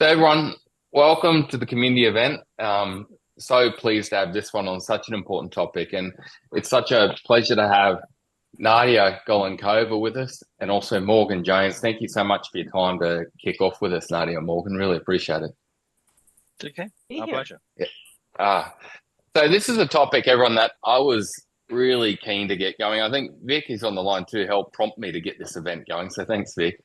So everyone, welcome to the community event. So pleased to have this one on such an important topic, and it's such a pleasure to have Nadia Golenkova with us, and also Morgan Jones. Thank you so much for your time to kick off with us, Nadia and Morgan. Really appreciate it. Okay, Be our here. pleasure. Yeah. Ah, so this is a topic, everyone, that I was really keen to get going. I think Vic is on the line too, helped prompt me to get this event going. So thanks, Vic.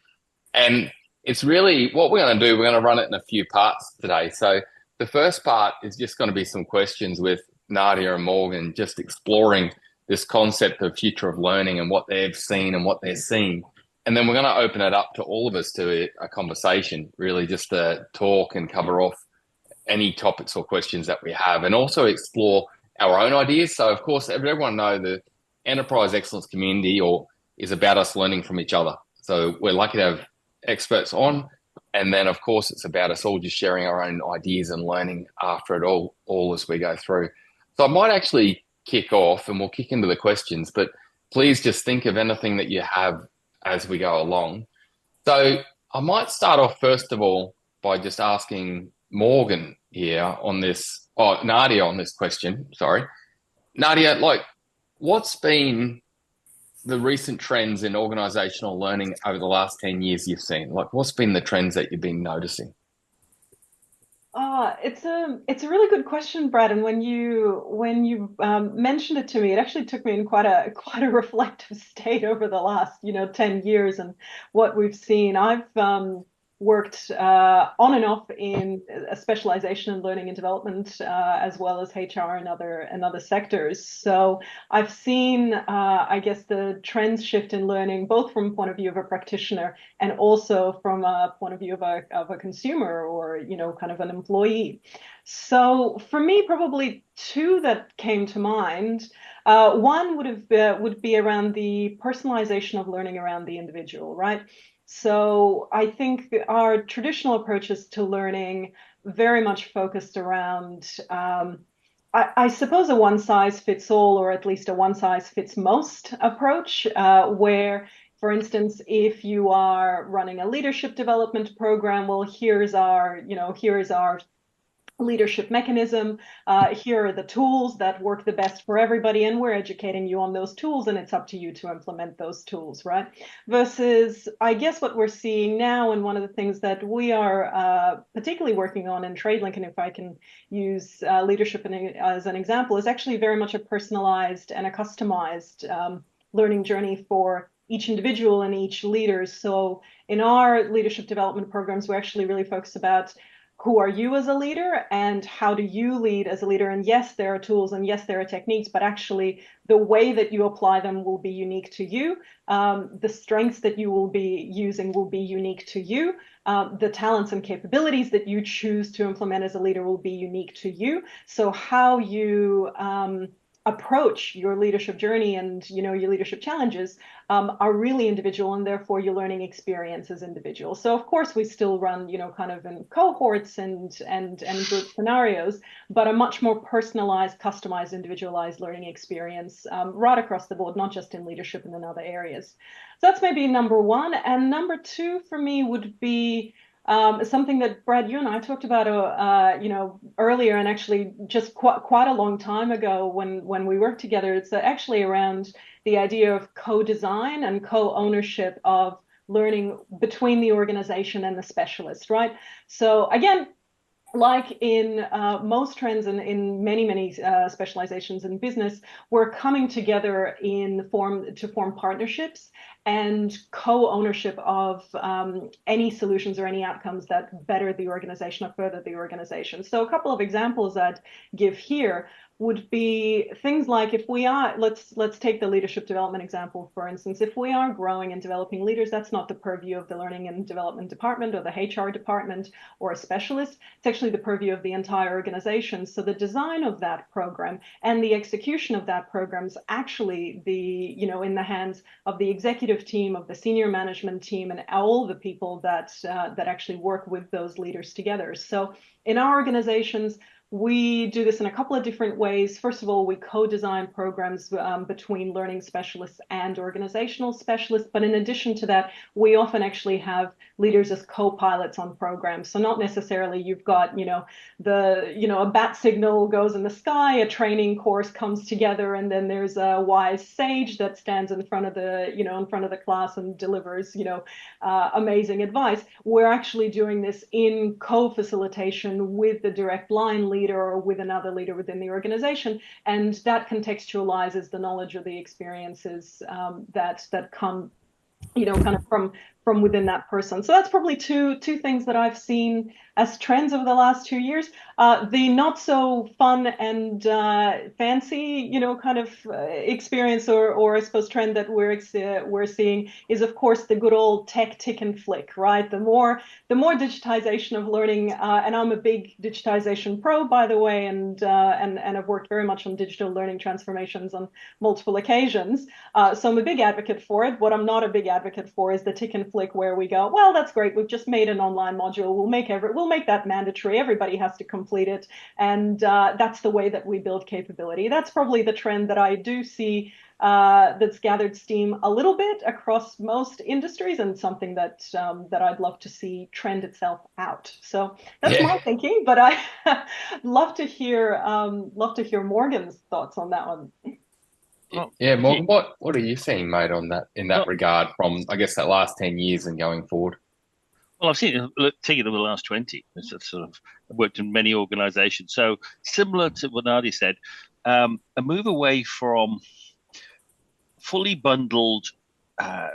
And it's really what we're going to do. We're going to run it in a few parts today. So the first part is just going to be some questions with Nadia and Morgan, just exploring this concept of future of learning and what they've seen and what they're seeing. And then we're going to open it up to all of us to a conversation, really just to talk and cover off any topics or questions that we have, and also explore our own ideas. So, of course, everyone know the enterprise excellence community or is about us learning from each other. So we're lucky to have experts on, and then of course it's about us all just sharing our own ideas and learning after it all as we go through. So I might actually kick off, and we'll kick into the questions, but please just think of anything that you have as we go along. So I might start off first of all by just asking Morgan here on this, oh, Nadia on this question. Sorry, Nadia, like, what's been the recent trends in organizational learning over the last 10 years you've seen? Like, what's been the trends that you've been noticing? It's a really good question, Brad. And when you mentioned it to me, it actually took me in quite a reflective state over the last 10 years and what we've seen. I've worked on and off in a specialization in learning and development, as well as HR and other sectors. So I've seen, I guess, the trends shift in learning, both from a point of view of a practitioner and also from a point of view of a consumer or, kind of an employee. So for me, probably two that came to mind. One would be around the personalization of learning around the individual, right? So I think our traditional approaches to learning very much focused around, I suppose, a one size fits all, or at least a one size fits most approach, where, for instance, if you are running a leadership development program, well, here is our leadership mechanism. Here are the tools that work the best for everybody, and we're educating you on those tools, and it's up to you to implement those tools, right? Versus, I guess, what we're seeing now, and one of the things that we are particularly working on in TradeLink, and if I can use leadership as an example, is actually very much a personalized and a customized learning journey for each individual and each leader. So in our leadership development programs, we actually really focus about who are you as a leader and how do you lead as a leader. And yes, there are tools and yes, there are techniques, but actually the way that you apply them will be unique to you. The strengths that you will be using will be unique to you. The talents and capabilities that you choose to implement as a leader will be unique to you. So how you approach your leadership journey and your leadership challenges are really individual, and therefore your learning experience is individual. So of course we still run kind of in cohorts and group scenarios, but a much more personalized, customized, individualized learning experience right across the board, not just in leadership and in other areas. So that's maybe number one. And number two for me would be something that Brad, you and I talked about, earlier, and actually just quite a long time ago when we worked together. It's actually around the idea of co-design and co-ownership of learning between the organization and the specialist, right? So again, like in most trends and in many specializations in business, we're coming together to form partnerships and co-ownership of any solutions or any outcomes that better the organization or further the organization. So a couple of examples I'd give here would be things like, if we are, let's take the leadership development example, for instance. If we are growing and developing leaders, that's not the purview of the learning and development department or the HR department or a specialist. It's actually the purview of the entire organization. So the design of that program and the execution of that program is actually in the hands of the executive team, of the senior management team, and all the people that actually work with those leaders together. So in our organizations, We do this in a couple of different ways. First of all, we co-design programs between learning specialists and organizational specialists. But in addition to that, we often actually have leaders as co-pilots on programs. So not necessarily you've got, a bat signal goes in the sky, a training course comes together, and then there's a wise sage that stands in front of the class and delivers, amazing advice. We're actually doing this in co-facilitation with the direct line leader or with another leader within the organization, and that contextualizes the knowledge or the experiences that come, kind of from within that person. So that's probably two things that I've seen as trends over the last 2 years. The not so fun and fancy, kind of experience or I suppose trend that we're seeing is, of course, the good old tech tick and flick, right? The more digitization of learning, and I'm a big digitization pro, by the way, and I've worked very much on digital learning transformations on multiple occasions. So I'm a big advocate for it. What I'm not a big advocate for is the tick and flick where we go, well, that's great. We've just made an online module. We'll make that mandatory. Everybody has to complete it. And that's the way that we build capability. That's probably the trend that I do see that's gathered steam a little bit across most industries, and something that I'd love to see trend itself out. So that's Yeah. my thinking, but I love to hear Morgan's thoughts on that one. Well, Yeah, yeah, Morgan, what are you seeing, mate, on that in that well, regard from, I guess, that last 10 years and going forward? well, I've seen it take it over the last 20. It's sort of worked in many organizations. So similar to what Nadia said, a move away from fully bundled uh,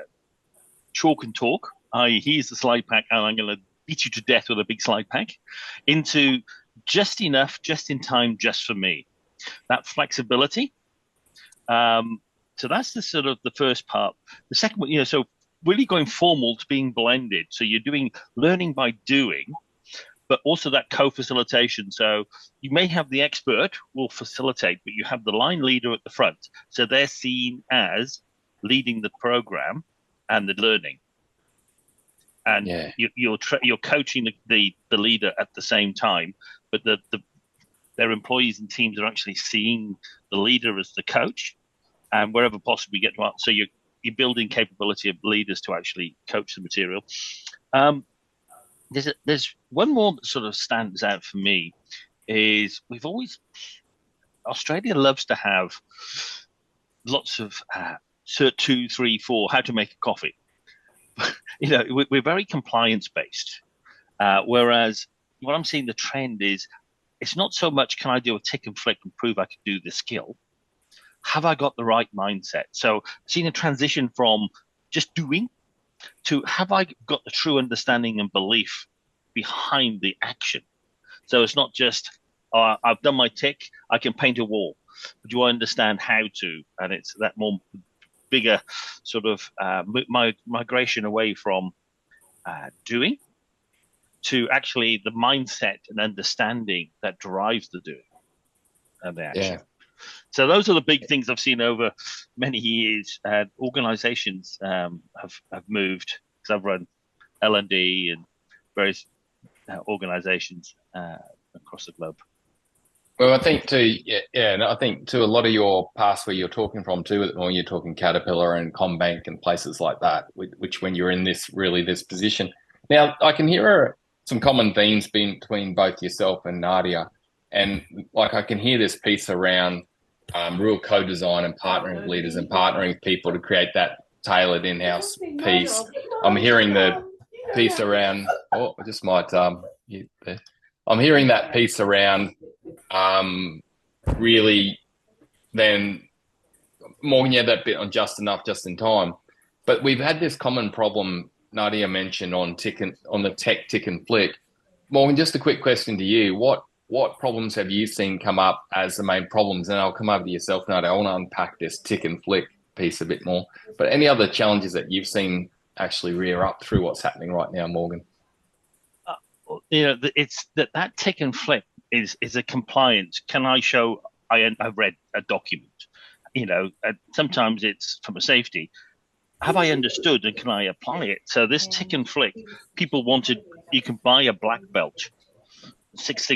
chalk and talk, i.e., here's the slide pack, and I'm going to beat you to death with a big slide pack, into just enough, just in time, just for me. That flexibility. So that's the sort of the first part. The second one, so really going formal to being blended. So you're doing learning by doing, but also that co-facilitation. So you may have the expert will facilitate, but you have the line leader at the front. So they're seen as leading the program and the learning. And Yeah. you're coaching the leader at the same time, but their employees and teams are actually seeing the leader as the coach, and wherever possible, you get to. So you're building capability of leaders to actually coach the material. There's one more that sort of stands out for me is Australia loves to have lots of cert 2, 3, 4, how to make a coffee. We're very compliance based, whereas what I'm seeing the trend is it's not so much can I do a tick and flick and prove I can do the skill. Have I got the right mindset? So seeing a transition from just doing to have I got the true understanding and belief behind the action. So it's not just I've done my tick, I can paint a wall, but do I understand how to? And it's that more bigger sort of migration away from doing to actually the mindset and understanding that drives the doing and the action. Yeah. So those are the big things I've seen over many years. Organizations have moved, because I've run L&D and various organizations across the globe. Well, I think too, yeah, and I think too, a lot of your past where you're talking from too, when you're talking Caterpillar and Combank and places like that, which when you're in this position. Now, I can hear some common themes between both yourself and Nadia, and like I can hear this piece around real co-design and partnering with leaders and partnering with people to create that tailored in-house piece. I'm hearing the piece around. Oh, I just might I'm hearing that piece around. Really, then Morgan, yeah, that bit on just enough, just in time. But we've had this common problem Nadia mentioned on the tech tick and flick. Morgan, just a quick question to you: what problems have you seen come up as the main problems? And I'll come over to yourself, Nadia. I want to unpack this tick and flick piece a bit more. But any other challenges that you've seen actually rear up through what's happening right now, Morgan? It's that tick and flick is a compliance. Can I show I've read a document? Sometimes it's from a safety. Have I understood and can I apply it? So this tick and flick, people wanted, you can buy a black belt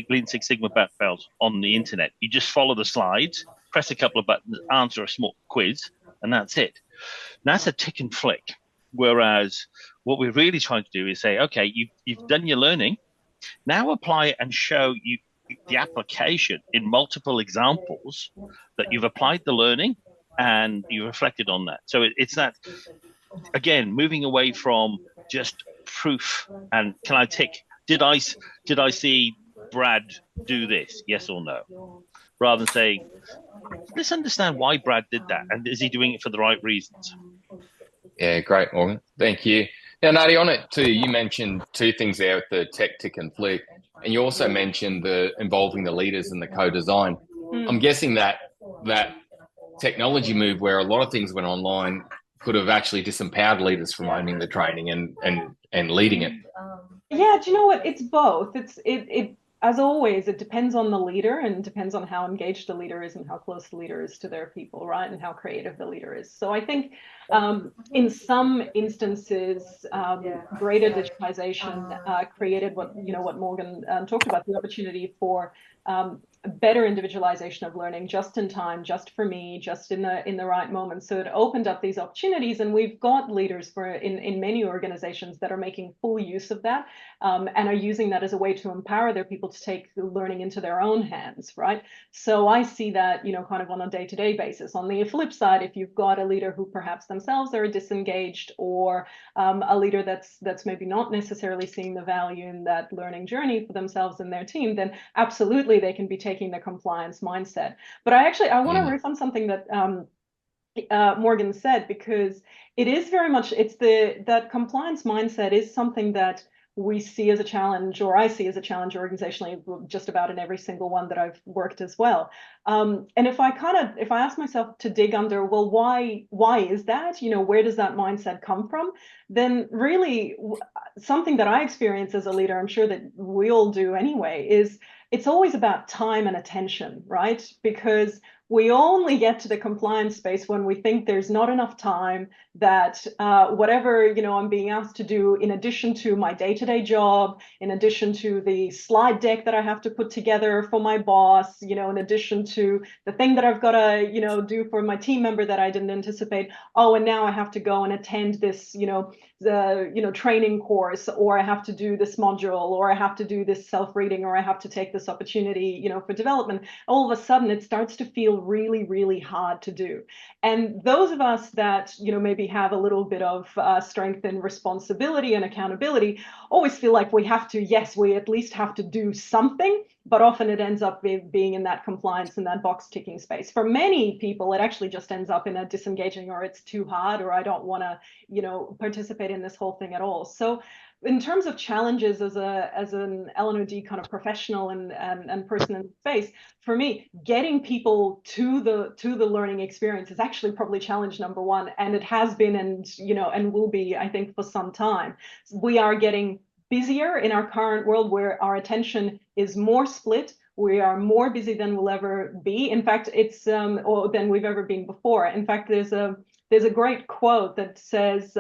Lean Six Sigma belt on the internet. You just follow the slides, press a couple of buttons, answer a small quiz, and that's it. That's a tick and flick. Whereas what we're really trying to do is say, okay, you've done your learning, now apply it and show you the application in multiple examples that you've applied the learning and you reflected on that. So it's that, again, moving away from just proof and can I tick, did I see Brad do this, yes or no, rather than saying, let's understand why Brad did that and is he doing it for the right reasons. Yeah, great, Morgan. Thank you. Now, Nadia, on it too, you mentioned two things there with the tech tick and flick, and you also mentioned the involving the leaders in the co-design. I'm guessing that technology move where a lot of things went online could have actually disempowered leaders from owning the training and leading it. Yeah, do you know what? It's both. It as always, it depends on the leader and depends on how engaged the leader is and how close the leader is to their people, right? And how creative the leader is. So I think in some instances, greater digitization created what Morgan talked about, the opportunity for better individualization of learning just in time, just for me, just in the right moment. So it opened up these opportunities, and we've got leaders in many organizations that are making full use of that and are using that as a way to empower their people to take the learning into their own hands, right? So I see that, kind of on a day-to-day basis. On the flip side, if you've got a leader who perhaps themselves are disengaged, or a leader that's maybe not necessarily seeing the value in that learning journey for themselves and their team, then absolutely they can be taking the compliance mindset. But I want to riff on something that Morgan said, because it is very much, that compliance mindset is something that we see as a challenge, or I see as a challenge organizationally, just about in every single one that I've worked as well. And if I ask myself to dig under, well, why is that? Where does that mindset come from? Then really something that I experience as a leader, I'm sure that we all do anyway, is it's always about time and attention, right? Because we only get to the compliance space when we think there's not enough time, that whatever I'm being asked to do, in addition to my day-to-day job, in addition to the slide deck that I have to put together for my boss, in addition to the thing that I've got to do for my team member that I didn't anticipate. Oh, and now I have to go and attend this the training course, or I have to do this module, or I have to do this self-reading, or I have to take this opportunity for development. All of a sudden it starts to feel really, really hard to do. And those of us that maybe have a little bit of strength and responsibility and accountability always feel like we at least have to do something, but often it ends up being in that compliance and that box ticking space. For many people, it actually just ends up in a disengaging, or it's too hard, or I don't want to participate in this whole thing at all. So in terms of challenges as an L&OD kind of professional and person in space, for me, getting people to the learning experience is actually probably challenge number one, and it has been and will be, I think, for some time. We are getting busier in our current world, where our attention is more split. We are more busy than we'll ever be. In fact, it's or than we've ever been before. In fact, there's a great quote that says,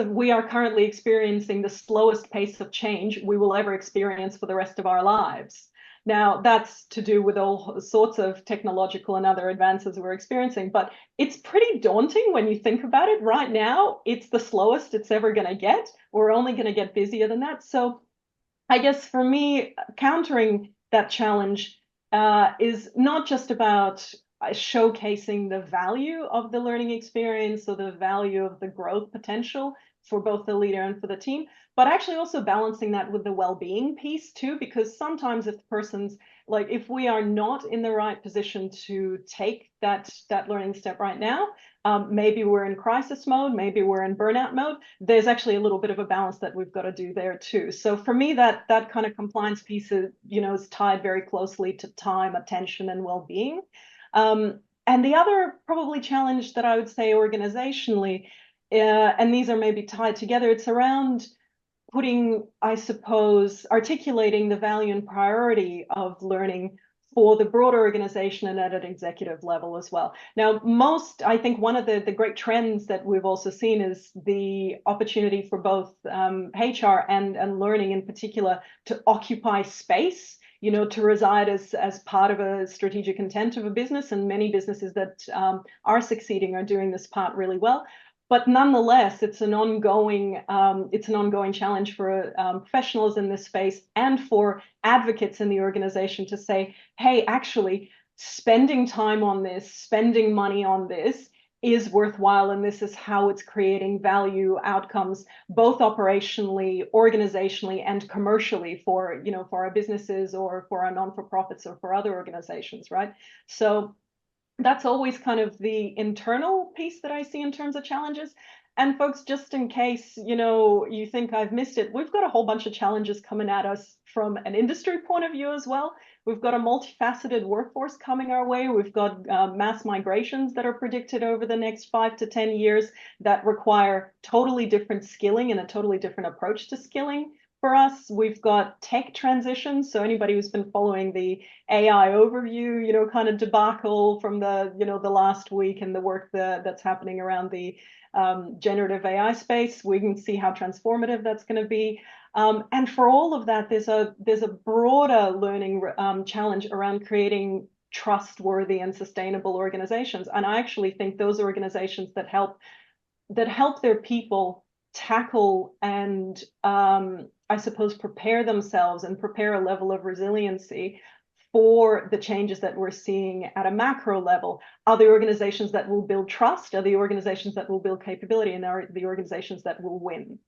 we are currently experiencing the slowest pace of change we will ever experience for the rest of our lives. Now, that's to do with all sorts of technological and other advances we're experiencing, but it's pretty daunting when you think about it. Right now, it's the slowest it's ever going to get. We're only going to get busier than that. So I guess for me, countering that challenge is not just about showcasing the value of the learning experience, or the value of the growth potential for both the leader and for the team, but actually also balancing that with the well-being piece too, because sometimes if we are not in the right position to take that learning step right now, maybe we're in crisis mode, maybe we're in burnout mode, there's actually a little bit of a balance that we've got to do there too. So for me, that kind of compliance piece is tied very closely to time, attention, and well-being. And the other probably challenge that I would say organizationally, and these are maybe tied together, it's around articulating the value and priority of learning for the broader organization and at an executive level as well. Now, I think one of the great trends that we've also seen is the opportunity for both HR and learning in particular to occupy space, to reside as part of a strategic intent of a business. And many businesses that are succeeding are doing this part really well. But nonetheless, it's an ongoing challenge for professionals in this space and for advocates in the organization to say, hey, actually, spending time on this, spending money on this is worthwhile, and this is how it's creating value outcomes, both operationally, organizationally, and commercially for our businesses or for our non-for-profits or for other organizations, right? So that's always kind of the internal piece that I see in terms of challenges. And folks, just in case, you think I've missed it, we've got a whole bunch of challenges coming at us from an industry point of view as well. We've got a multifaceted workforce coming our way. We've got mass migrations that are predicted over the next 5 to 10 years that require totally different skilling and a totally different approach to skilling. For us, we've got tech transitions. So anybody who's been following the AI overview, kind of debacle from the last week and the work that's happening around the generative AI space, we can see how transformative that's going to be. And for all of that, there's a broader learning challenge around creating trustworthy and sustainable organizations. And I actually think those organizations that help their people tackle and I suppose prepare themselves and prepare a level of resiliency for the changes that we're seeing at a macro level are the organizations that will build trust, are the organizations that will build capability, and are the organizations that will win.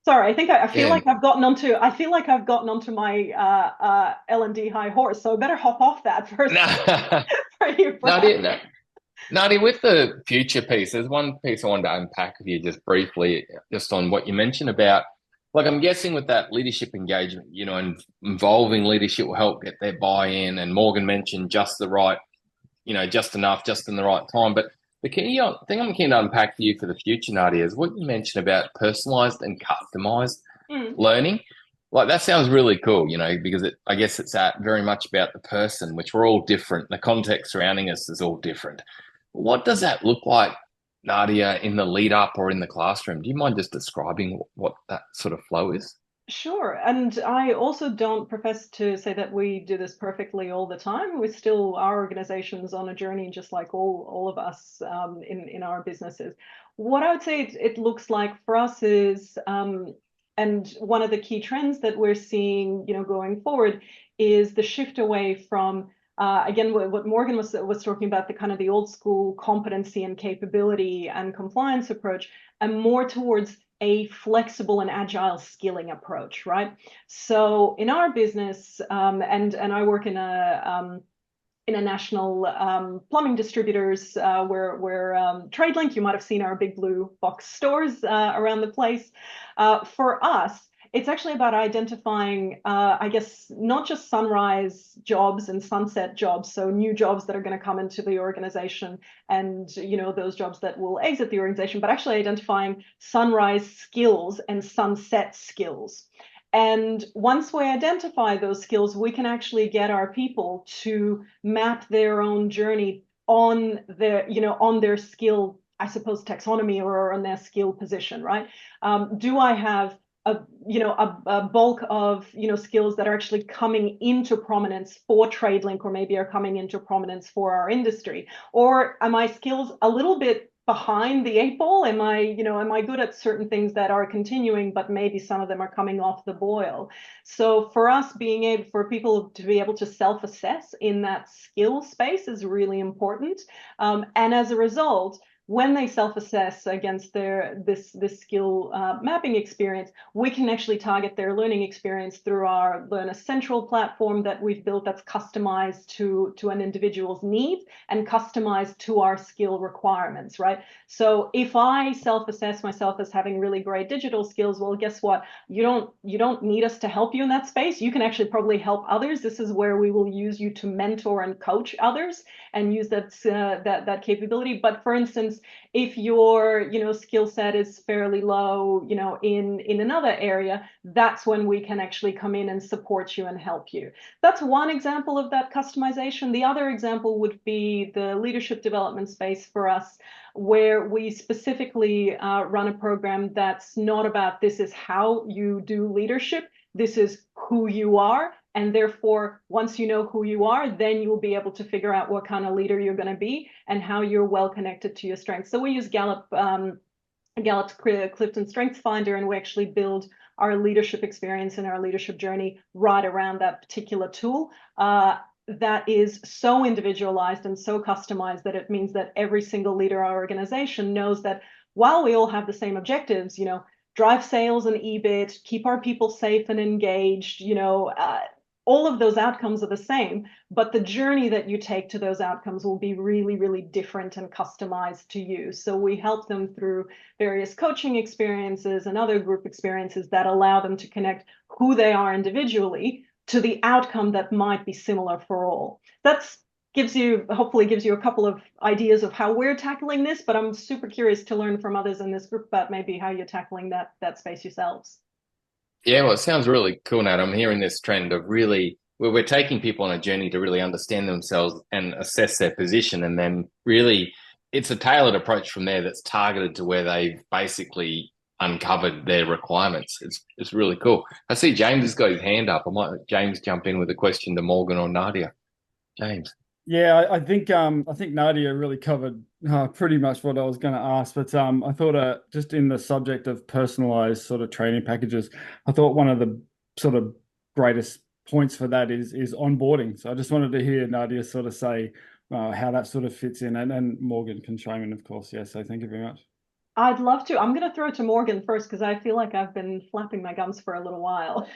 Sorry, I think I feel like I've gotten onto my L&D high horse, so I better hop off that first. For you, Brad. Nadia, with the future piece, there's one piece I wanted to unpack with you just briefly, just on what you mentioned about, like, I'm guessing with that leadership engagement, and involving leadership will help get their buy-in. And Morgan mentioned just the right, just enough, just in the right time. But the key thing I'm keen to unpack for you for the future, Nadia, is what you mentioned about personalized and customized learning. Like, that sounds really cool, because I guess it's very much about the person, which we're all different. The context surrounding us is all different. What does that look like, Nadia, in the lead up or in the classroom? Do you mind just describing what that sort of flow is? Sure. And I also don't profess to say that we do this perfectly all the time. Our organization's on a journey, just like all of us in our businesses. What I would say it looks like for us is, and one of the key trends that we're seeing, going forward, is the shift away from again, what Morgan was talking about, the kind of the old school competency and capability and compliance approach, and more towards a flexible and agile skilling approach, right? So in our business, and I work in a national plumbing distributors where TradeLink, you might have seen our big blue box stores around the place. For us, it's actually about identifying, I guess, not just sunrise jobs and sunset jobs, so new jobs that are going to come into the organization and, those jobs that will exit the organization, but actually identifying sunrise skills and sunset skills. And once we identify those skills, we can actually get our people to map their own journey on their skill, I suppose, taxonomy or on their skill position, right? Do I have a bulk of skills that are actually coming into prominence for TradeLink, or maybe are coming into prominence for our industry? Or are my skills a little bit behind the 8 ball? Am I good at certain things that are continuing, but maybe some of them are coming off the boil? So for us, for people to be able to self-assess in that skill space is really important. And as a result, when they self-assess against this skill mapping experience, we can actually target their learning experience through our Learner Central platform that we've built, that's customized to an individual's needs and customized to our skill requirements, right? So if I self-assess myself as having really great digital skills, well, guess what? You don't need us to help you in that space. You can actually probably help others. This is where we will use you to mentor and coach others and use that capability. But for instance, happens if your, skill set is fairly low, in another area, that's when we can actually come in and support you and help you. That's one example of that customization. The other example would be the leadership development space for us, where we specifically run a program that's not about this is how you do leadership, this is who you are. And therefore, once you know who you are, then you'll be able to figure out what kind of leader you're going to be and how you're well connected to your strengths. So we use Gallup's Clifton Strengths Finder, and we actually build our leadership experience and our leadership journey right around that particular tool. That is so individualized and so customized that it means that every single leader in our organization knows that while we all have the same objectives, drive sales and EBIT, keep our people safe and engaged, all of those outcomes are the same, but the journey that you take to those outcomes will be really, really different and customized to you. So we help them through various coaching experiences and other group experiences that allow them to connect who they are individually to the outcome that might be similar for all. That's hopefully gives you a couple of ideas of how we're tackling this, but I'm super curious to learn from others in this group about maybe how you're tackling that space yourselves. Yeah, well, it sounds really cool, Nat. I'm hearing this trend of really where we're taking people on a journey to really understand themselves and assess their position. And then really it's a tailored approach from there that's targeted to where they've basically uncovered their requirements. It's really cool. I see James has got his hand up. I might let James jump in with a question to Morgan or Nadia. James. Yeah, I think Nadia really covered pretty much what I was going to ask, but I thought just in the subject of personalized sort of training packages, I thought one of the sort of greatest points for that is onboarding. So I just wanted to hear Nadia sort of say how that sort of fits in, and Morgan can chime in, of course. Yeah, so thank you very much. I'd love to. I'm going to throw it to Morgan first because I feel like I've been flapping my gums for a little while.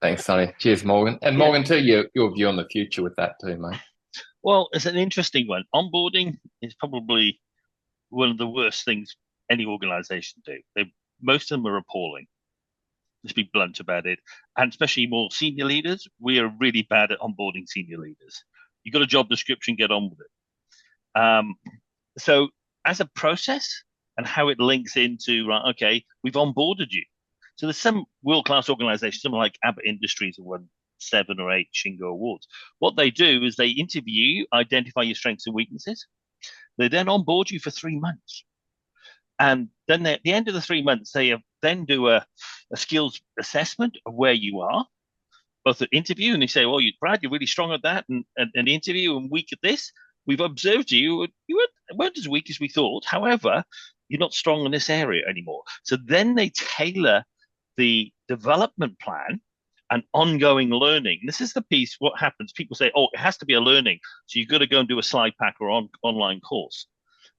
Thanks, Sonny. Cheers, Morgan. And Morgan, too, your view on the future with that too, mate. Well, it's an interesting one. Onboarding is probably one of the worst things any organization do. Most of them are appalling. Let's be blunt about it. And especially more senior leaders, we are really bad at onboarding senior leaders. You've got a job description, get on with it. So as a process and how it links into, right, okay, we've onboarded you. So there's some world-class organizations, something like Abbott Industries have won 7 or 8 Shingo Awards. What they do is they interview you, identify your strengths and weaknesses. They then onboard you for 3 months. And then at the end of the 3 months, they then do a skills assessment of where you are, both at interview, and they say, well, Brad, you're really strong at that, and an interview and weak at this. We've observed you weren't as weak as we thought. However, you're not strong in this area anymore. So then they tailor the development plan and ongoing learning. This is the piece, what happens, people say, oh, it has to be a learning, so you've got to go and do a slide pack or online course.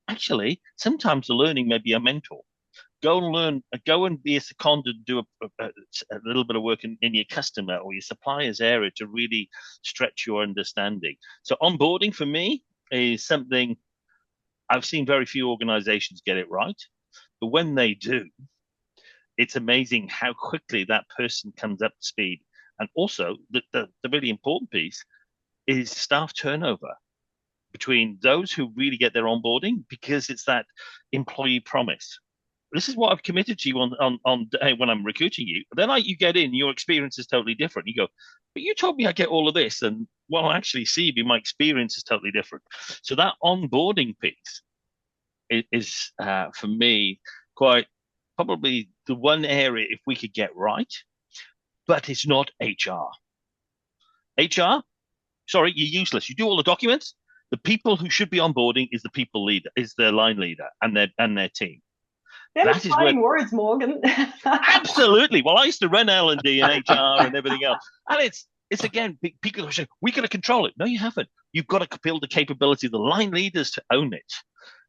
Actually, sometimes the learning may be a mentor. Go and learn, go and be a seconded, do a little bit of work in your customer or your supplier's area to really stretch your understanding. So onboarding for me is something I've seen very few organizations get it right, but when they do, it's amazing how quickly that person comes up to speed. And also, the really important piece is staff turnover between those who really get their onboarding, because it's that employee promise. This is what I've committed to you on when I'm recruiting you. Then you get in, your experience is totally different. You go, but you told me I get all of this, and what I actually see, my experience is totally different. So that onboarding piece is for me quite probably the one area if we could get right, but it's not HR. HR, sorry, you're useless. You do all the documents. The people who should be onboarding is the people leader, is their line leader and their team. That is where words, Morgan. Absolutely. Well, I used to run L&D and HR and everything else, and it's again people who say we got to control it. No, you haven't. You've got to build the capability of the line leaders to own it,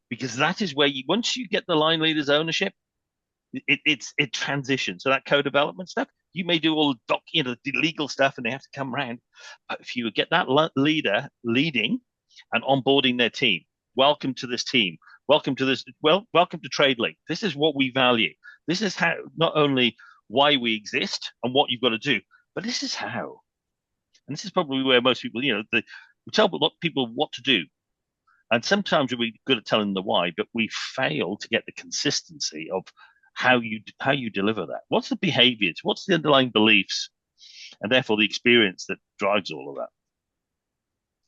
because that is where once you get the line leaders' ownership, it transitions. So that co-development stuff, you may do all the legal stuff, and they have to come around. But if you get that leader leading and onboarding their team, welcome to this team. Welcome to this. Welcome to TradeLink. This is what we value. This is how, not only why we exist and what you've got to do, but this is how. And this is probably where most people, we tell people what to do. And sometimes we're good at telling the why, but we fail to get the consistency of how you deliver that. What's the behaviors? What's the underlying beliefs? And therefore the experience that drives all of that.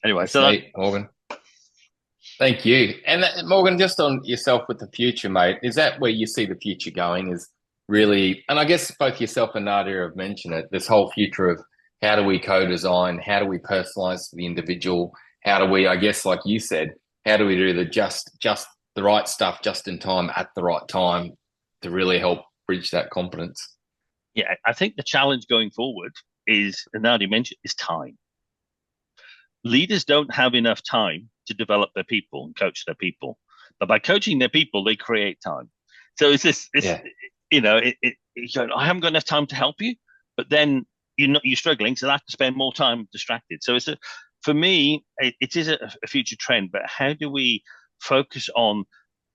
Anyway, That's neat, Morgan. Thank you. And Morgan, just on yourself with the future, mate, is that where you see the future going? Is really, and I guess both yourself and Nadia have mentioned it, this whole future of how do we co-design, how do we personalize to the individual, how do we, I guess, like you said, how do we do the just the right stuff just in time at the right time to really help bridge that confidence? Yeah, I think the challenge going forward is, and Nadia mentioned, is time. Leaders don't have enough time to develop their people and coach their people, but by coaching their people, they create time. So I haven't got enough time to help you, but then you're struggling, so I have to spend more time distracted. So for me, it is a future trend, but how do we focus on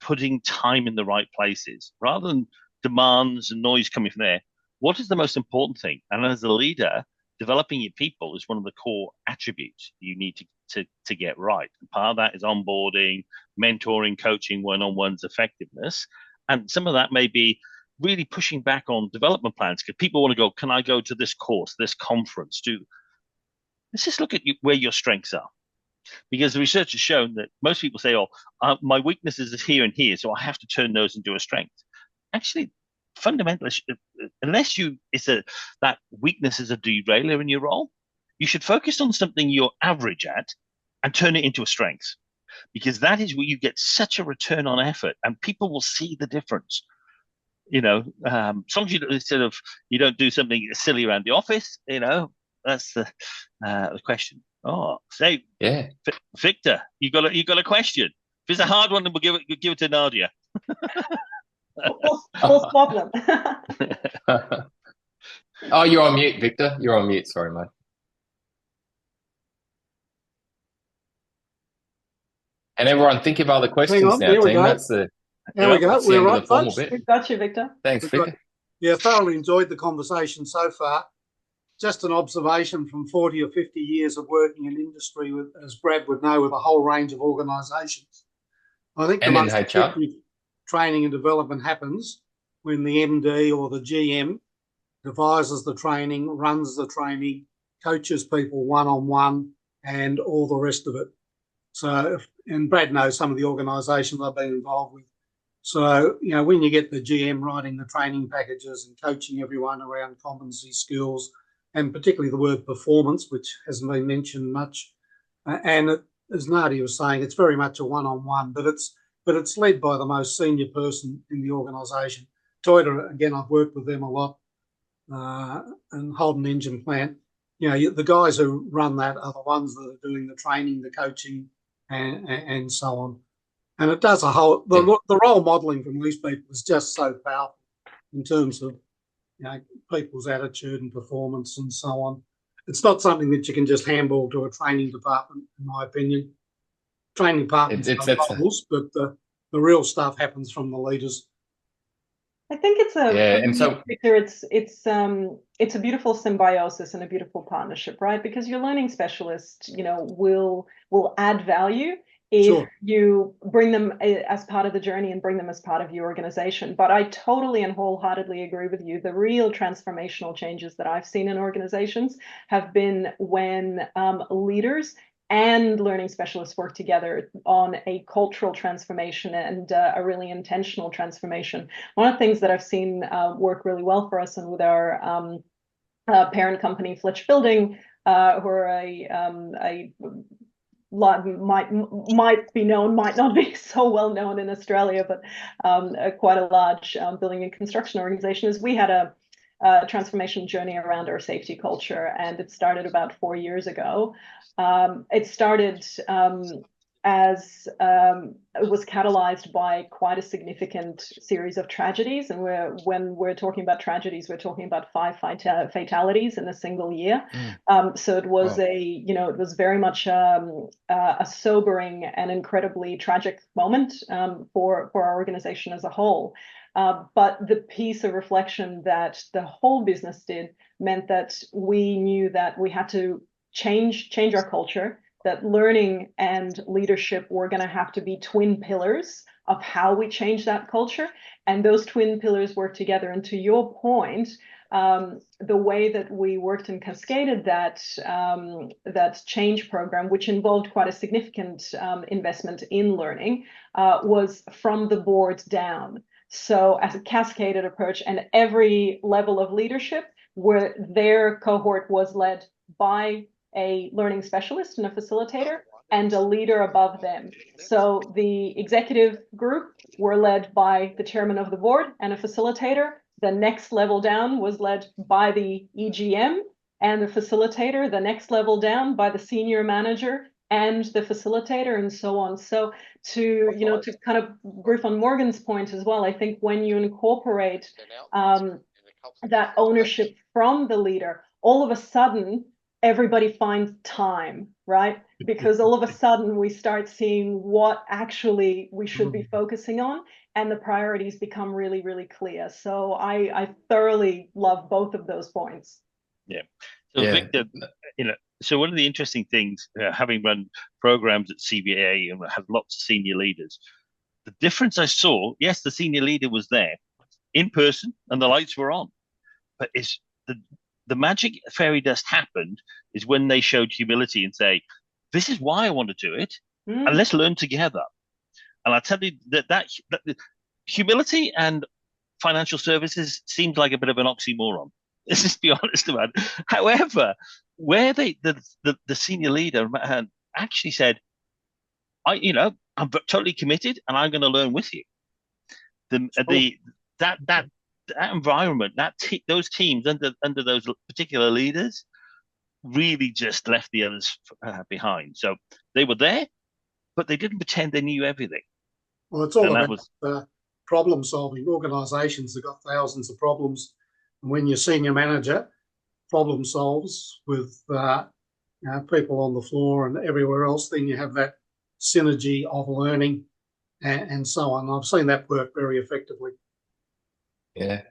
putting time in the right places rather than demands and noise coming from there? What is the most important thing? And as a leader, developing your people is one of the core attributes you need to get right. And part of that is onboarding, mentoring, coaching, one-on-one's effectiveness. And some of that may be really pushing back on development plans because people want to go, can I go to this course, this conference? Let's just look at where your strengths are. Because the research has shown that most people say, my weaknesses is here and here, so I have to turn those into a strength. Actually, fundamentally, unless that weakness is a derailer in your role, you should focus on something you're average at and turn it into a strength, because that is where you get such a return on effort and people will see the difference. As long as you don't do something silly around the office, that's the question. Yeah, Victor, you got a question. If it's a hard one, then we'll give it to Nadia. We'll swap them. Oh, you're on mute, Victor. You're on mute. Sorry, mate. And everyone, think of other questions now, team. That's there we go. We're right, folks. We've got you, Victor. Thanks, Victor. Yeah, thoroughly enjoyed the conversation so far. Just an observation from 40 or 50 years of working in industry, as Brad would know, with a whole range of organisations. I think the most effective training and development happens when the MD or the GM devises the training, runs the training, coaches people one-on-one, and all the rest of it. So, and Brad knows some of the organisations I've been involved with. So, when you get the GM writing the training packages and coaching everyone around competency, skills, and particularly the word performance, which hasn't been mentioned much, and as Nadia was saying, it's very much a one-on-one, but it's led by the most senior person in the organisation. Toyota, again, I've worked with them a lot, and Holden Engine Plant. The guys who run that are the ones that are doing the training, the coaching, and so on. And it does the role modelling from these people is just so powerful in terms of people's attitude and performance and so on. It's not something that you can just handball to a training department, in my opinion. Training departments are models, but the real stuff happens from the leaders. I think it's a beautiful symbiosis and a beautiful partnership, right? Because your learning specialist, will add value if you bring them as part of the journey and bring them as part of your organization. But I totally and wholeheartedly agree with you. The real transformational changes that I've seen in organizations have been when leaders and learning specialists work together on a cultural transformation and a really intentional transformation. One of the things that I've seen work really well for us and with our parent company, Flitch Building, who are a might be known, might not be so well known in Australia, but quite a large building and construction organization, is we had a transformation journey around our safety culture, and it started about 4 years ago. It started as it was catalyzed by quite a significant series of tragedies, and when we're talking about tragedies, we're talking about 5 fatalities in a single year. So it was it was very much a sobering and incredibly tragic moment for our organization as a whole. But the piece of reflection that the whole business did meant that we knew that we had to change our culture, that learning and leadership were going to have to be twin pillars of how we change that culture. And those twin pillars work together. And to your point, the way that we worked and cascaded that change program, which involved quite a significant investment in learning, was from the board down. So as a cascaded approach, and every level of leadership, where their cohort was led by a learning specialist and a facilitator and a leader above them. So the executive group were led by the chairman of the board and a facilitator. The next level down was led by the EGM and the facilitator, the next level down by the senior manager and the facilitator, and so on. So to kind of riff on Morgan's point as well, I think when you incorporate that ownership from the leader, all of a sudden everybody finds time, right? Because all of a sudden we start seeing what actually we should be focusing on, and the priorities become really, really clear. So I thoroughly love both of those points. Yeah. So Victor, so one of the interesting things, having run programs at CBA and had lots of senior leaders, the difference I saw, yes, the senior leader was there in person and the lights were on, but it's the magic fairy dust happened is when they showed humility and say, this is why I want to do it, and let's learn together. And I tell you that humility and financial services seems like a bit of an oxymoron. Let's just be honest about it. However, where the senior leader actually said, I'm totally committed and I'm going to learn with you. That environment, those teams under those particular leaders really just left the others behind. So they were there, but they didn't pretend they knew everything. Well, it's all about problem solving. Organisations have got thousands of problems, and when your senior manager problem solves with people on the floor and everywhere else, then you have that synergy of learning and so on. I've seen that work very effectively. Yeah.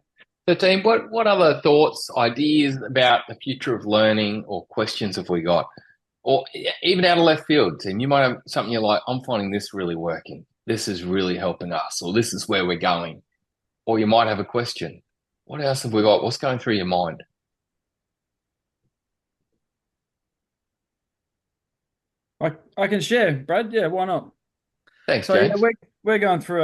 So team, what other thoughts, ideas about the future of learning or questions have we got? Or even out of left field, team, you might have something you're like, I'm finding this really working. This is really helping us, or this is where we're going. Or you might have a question. What else have we got? What's going through your mind? I can share, Brad. Yeah, why not? Thanks, So James. yeah, we're going through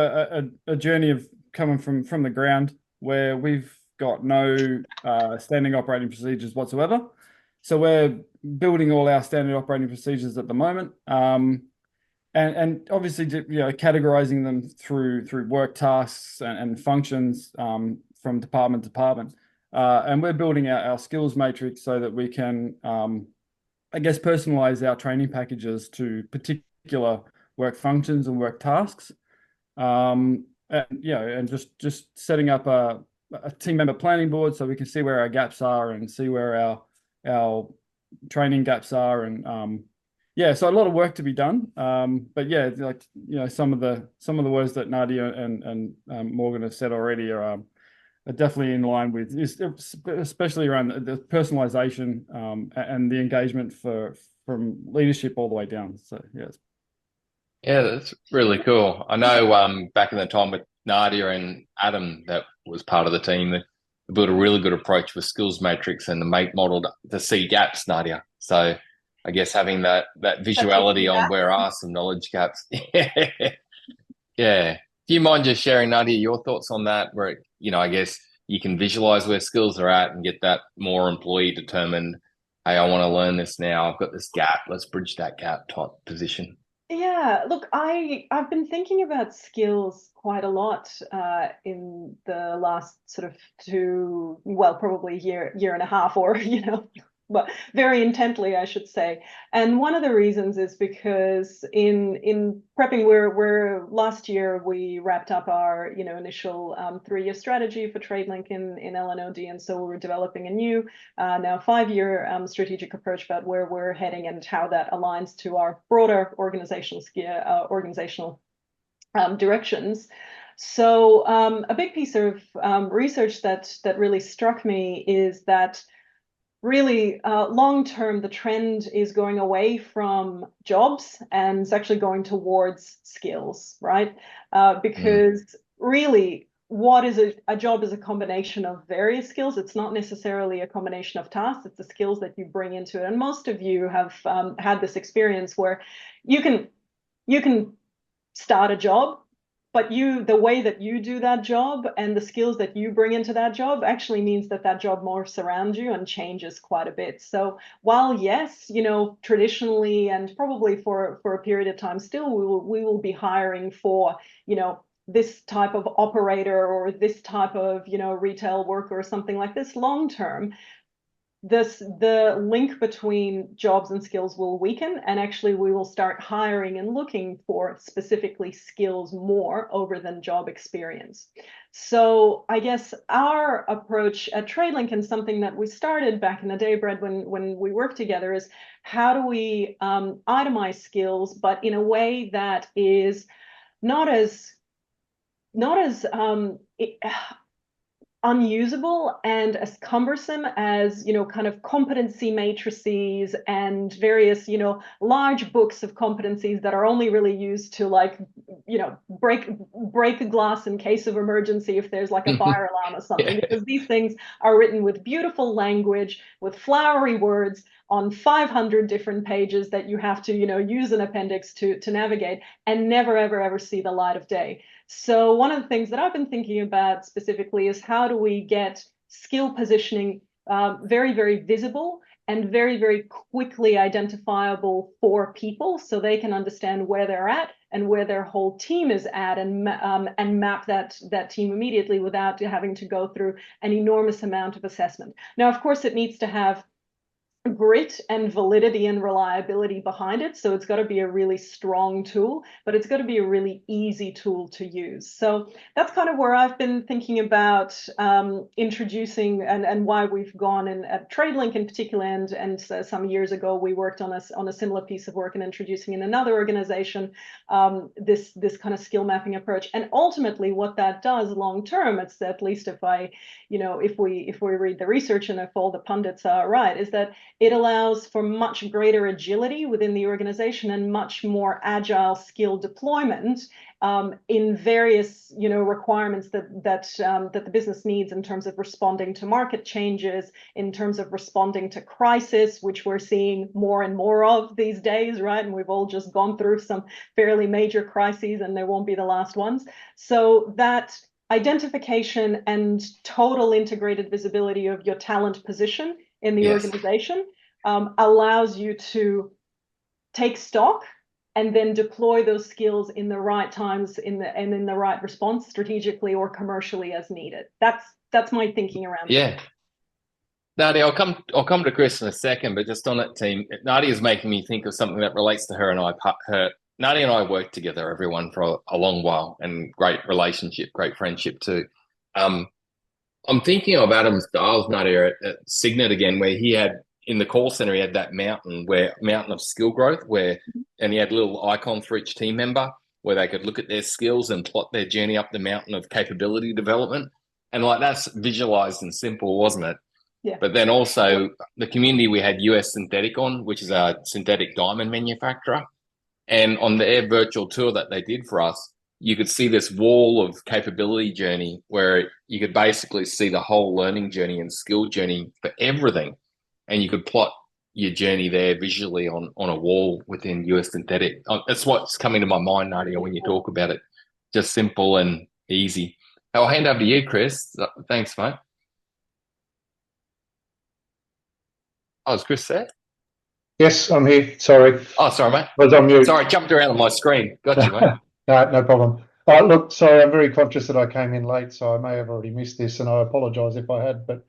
a journey of coming from the ground where we've got no standing operating procedures whatsoever. So we're building all our standard operating procedures at the moment, and obviously categorizing them through work tasks and functions from department to department. And we're building out our skills matrix so that we can, I guess, personalize our training packages to particular work functions and work tasks. And just setting up a team member planning board so we can see where our gaps are and see where our training gaps are, and so a lot of work to be done. But yeah, like some of the words that Nadia and Morgan have said already are definitely in line with, especially around the personalization and the engagement from leadership all the way down. So yes. Yeah, that's really cool. I know back in the time with Nadia and Adam, that was part of the team, that built a really good approach with skills matrix and the MATE model to see gaps, Nadia. So I guess having that visuality on where are some knowledge gaps. Yeah. Do you mind just sharing, Nadia, your thoughts on that, where, I guess you can visualize where skills are at and get that more employee determined, hey, I want to learn this now. I've got this gap. Let's bridge that gap type position. Yeah, look, I've been thinking about skills quite a lot in the last sort of probably year and a half, or but very intently, I should say. And one of the reasons is because in prepping, we're last year we wrapped up our initial 3-year strategy for TradeLink in LNOD, and so we're developing a new now 5-year strategic approach about where we're heading and how that aligns to our broader organizational directions. So a big piece of research that really struck me is that really long term, the trend is going away from jobs and it's actually going towards skills, right? Because really, what is a job is a combination of various skills. It's not necessarily a combination of tasks. It's the skills that you bring into it. And most of you have had this experience where you can start a job, but the way that you do that job and the skills that you bring into that job actually means that that job morphs around you and changes quite a bit. So while yes, traditionally and probably for a period of time still, we will be hiring for, this type of operator or this type of, retail worker or something like this long term, the link between jobs and skills will weaken, and actually we will start hiring and looking for specifically skills more over than job experience. So I guess our approach at TradeLink, and something that we started back in the day, Brad, when we worked together, is how do we itemize skills, but in a way that is not as unusable and as cumbersome as kind of competency matrices and various large books of competencies that are only really used to break a glass in case of emergency if there's like a fire alarm or something. Because these things are written with beautiful language, with flowery words on 500 different pages that you have to use an appendix to navigate, and never ever see the light of day. So one of the things that I've been thinking about specifically is how do we get skill positioning very, very visible and very, very quickly identifiable for people, so they can understand where they're at and where their whole team is at, and map that team immediately without having to go through an enormous amount of assessment. Now, of course, it needs to have grit and validity and reliability behind it. So it's got to be a really strong tool, but it's got to be a really easy tool to use. So that's kind of where I've been thinking about introducing and why we've gone in at TradeLink in particular. And some years ago, we worked on a similar piece of work and introducing in another organization this kind of skill mapping approach. And ultimately what that does long term, it's at least if we read the research and if all the pundits are right, is that it allows for much greater agility within the organization and much more agile skill deployment in various requirements that the business needs in terms of responding to market changes, in terms of responding to crisis, which we're seeing more and more of these days, right? And we've all just gone through some fairly major crises, and they won't be the last ones. So that identification and total integrated visibility of your talent position in the organization allows you to take stock and then deploy those skills in the right times in the right response, strategically or commercially as needed. That's my thinking around it. Yeah. Nadia, I'll come to Chris in a second, but just on that team, Nadia is making me think of something that relates to her and I. Nadia and I worked together, everyone, for a long while, and great relationship, great friendship too. I'm thinking of Adam Stiles, Nadia, at Signet again, where he had, in the call center, he had that mountain of skill growth, and he had little icons for each team member where they could look at their skills and plot their journey up the mountain of capability development. And that's visualized and simple, wasn't it? Yeah. But then also the community, we had US Synthetic on, which is a synthetic diamond manufacturer. And on their virtual tour that they did for us, you could see this wall of capability journey where you could basically see the whole learning journey and skill journey for everything. And you could plot your journey there visually on a wall within US Synthetic. That's what's coming to my mind, Nadia, when you talk about it. Just simple and easy. I'll hand over to you, Chris. Thanks, mate. Oh, is Chris there? Yes, I'm here. Sorry. Oh, sorry, mate. I was on mute. Sorry, I jumped around on my screen. Got you, mate. No problem. Look, sorry, I'm very conscious that I came in late, so I may have already missed this, and I apologise if I had. But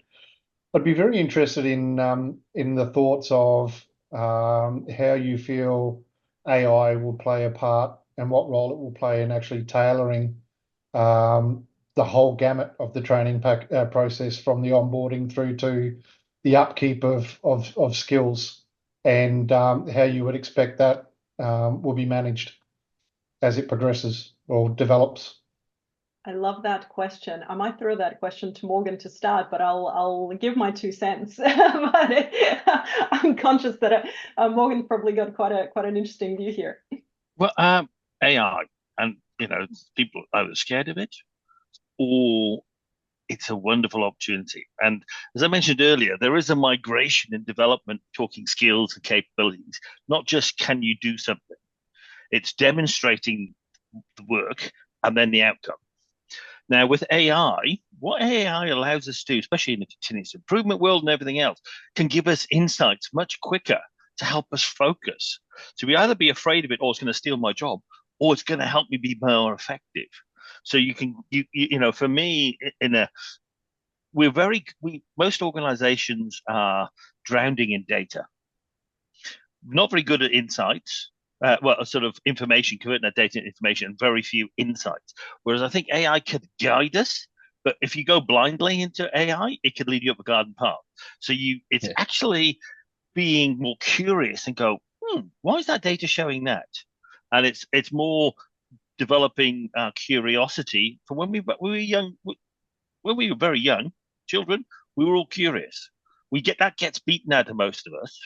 I'd be very interested in the thoughts of how you feel AI will play a part and what role it will play in actually tailoring the whole gamut of the training process, from the onboarding through to the upkeep of skills, and how you would expect that will be managed as it progresses or develops. I love that question. I might throw that question to Morgan to start, but I'll give my 2 cents. But I'm conscious that Morgan probably got quite an interesting view here. Well, AI, and people are either scared of it or it's a wonderful opportunity. And as I mentioned earlier, there is a migration in development, talking skills and capabilities. Not just can you do something, it's demonstrating the work and then the outcome. Now, with AI, what AI allows us to do, especially in the continuous improvement world and everything else, can give us insights much quicker to help us focus. So we either be afraid of it, or it's going to steal my job, or it's going to help me be more effective. So for me, most organizations are drowning in data, not very good at insights. Sort of information, converting that data into information, and very few insights. Whereas I think AI could guide us, but if you go blindly into AI, it could lead you up a garden path. So it's actually being more curious and go, why is that data showing that? And it's more developing curiosity from when we were young. When we were very young children, we were all curious. That gets beaten out of most of us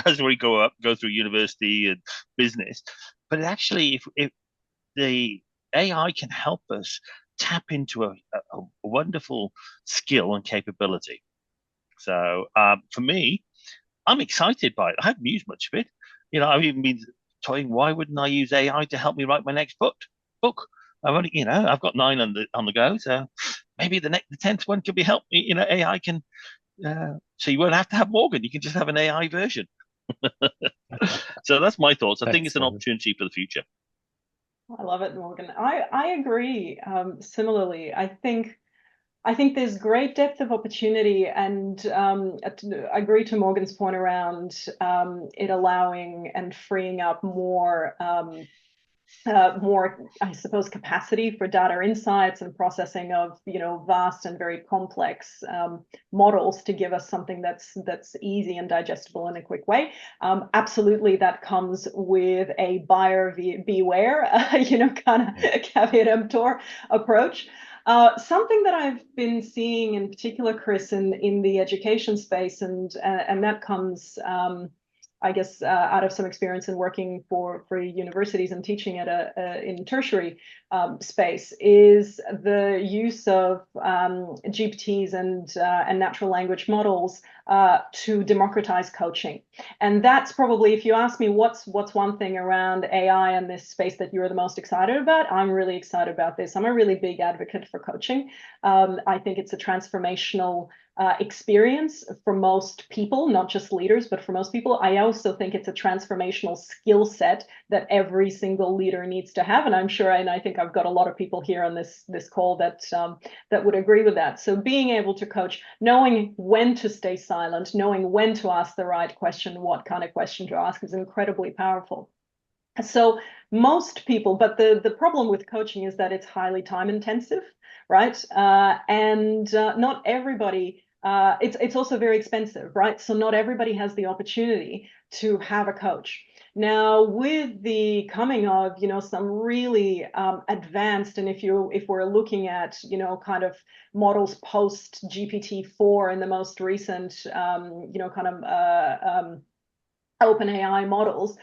as we go through university and business. But actually, if the AI can help us tap into a wonderful skill and capability. So for me, I'm excited by it. I haven't used much of it. I've even been toying, why wouldn't I use AI to help me write my next book? I've got 9 on the go, so maybe the 10th one could be helped. AI can. So you won't have to have Morgan. You can just have an AI version. So that's my thoughts. I think it's an opportunity for the future. I love it, Morgan. I agree. Similarly, I think there's great depth of opportunity, and I agree to Morgan's point around it allowing and freeing up more, I suppose, capacity for data insights and processing of vast and very complex models to give us something that's easy and digestible in a quick way. Absolutely, that comes with a buyer beware, kind of caveat emptor approach. Something that I've been seeing in particular, Chris, in the education space, and that comes, I guess, out of some experience in working for universities and teaching at in tertiary space, is the use of GPTs and natural language models to democratize coaching. And that's probably, if you ask me what's one thing around AI in this space that you're the most excited about, I'm really excited about this. I'm a really big advocate for coaching. I think it's a transformational experience for most people, not just leaders, but for most people. I also think it's a transformational skill set that every single leader needs to have, and I'm sure, and I think I've got a lot of people here on this call that would agree with that. So being able to coach, knowing when to stay silent, knowing when to ask the right question, what kind of question to ask, is incredibly powerful. So most people, but the problem with coaching is that it's highly time intensive, right? And not everybody, it's also very expensive, right? So not everybody has the opportunity to have a coach. Now, with the coming of, some really advanced, and if we're looking at, kind of models post GPT-4 and the most recent, kind of OpenAI models,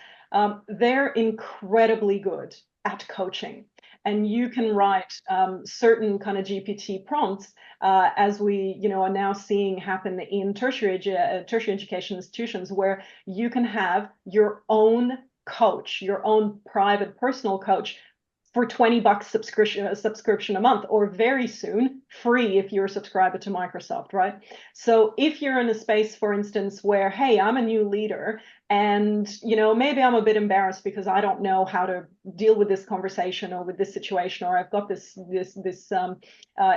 they're incredibly good at coaching. And you can write certain kind of GPT prompts, as we are now seeing happen in tertiary education institutions, where you can have your own coach, your own private personal coach, for $20 subscription a month, or very soon free if you're a subscriber to Microsoft, right? So if you're in a space, for instance, where, hey, I'm a new leader, and maybe I'm a bit embarrassed because I don't know how to deal with this conversation or with this situation, or I've got this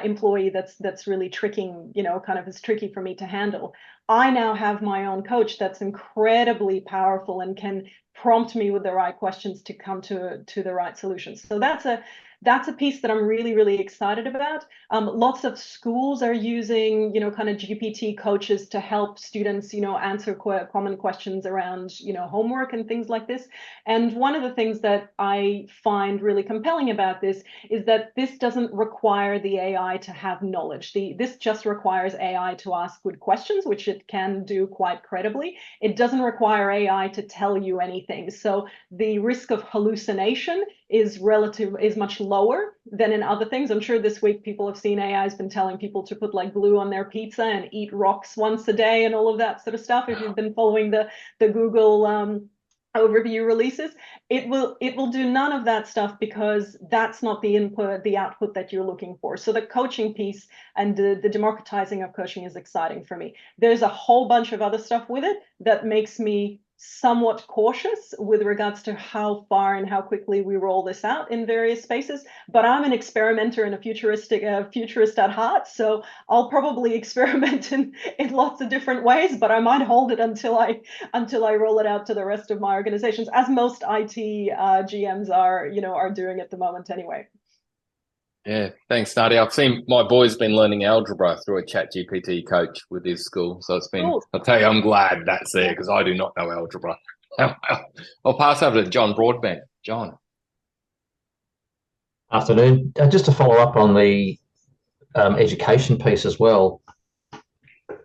employee that's really tricking, kind of is tricky for me to handle. I now have my own coach that's incredibly powerful and can prompt me with the right questions to come to the right solutions. So that's that's a piece that I'm really, really excited about. Lots of schools are using, kind of GPT coaches to help students, answer common questions around, homework and things like this. And one of the things that I find really compelling about this is that this doesn't require the AI to have knowledge. This just requires AI to ask good questions, which it can do quite credibly. It doesn't require AI to tell you anything. So the risk of hallucination is much lower than in other things. I'm sure this week people have seen AI has been telling people to put like glue on their pizza and eat rocks once a day and all of that sort of stuff. If you've been following the Google overview releases, it will do none of that stuff, because that's not the output that you're looking for. So the coaching piece and the democratizing of coaching is exciting for me. There's a whole bunch of other stuff with it that makes me somewhat cautious with regards to how far and how quickly we roll this out in various spaces. But I'm an experimenter and a futurist at heart, so I'll probably experiment in lots of different ways, but I might hold it until I roll it out to the rest of my organizations, as most IT GMs are doing at the moment anyway. Yeah, thanks, Nadia. I've seen my boy's been learning algebra through a chat GPT coach with his school. So it's been, cool. I'll tell you, I'm glad that's there, because I do not know algebra. I'll pass over to John Broadbent. John. Afternoon. Just to follow up on the education piece as well.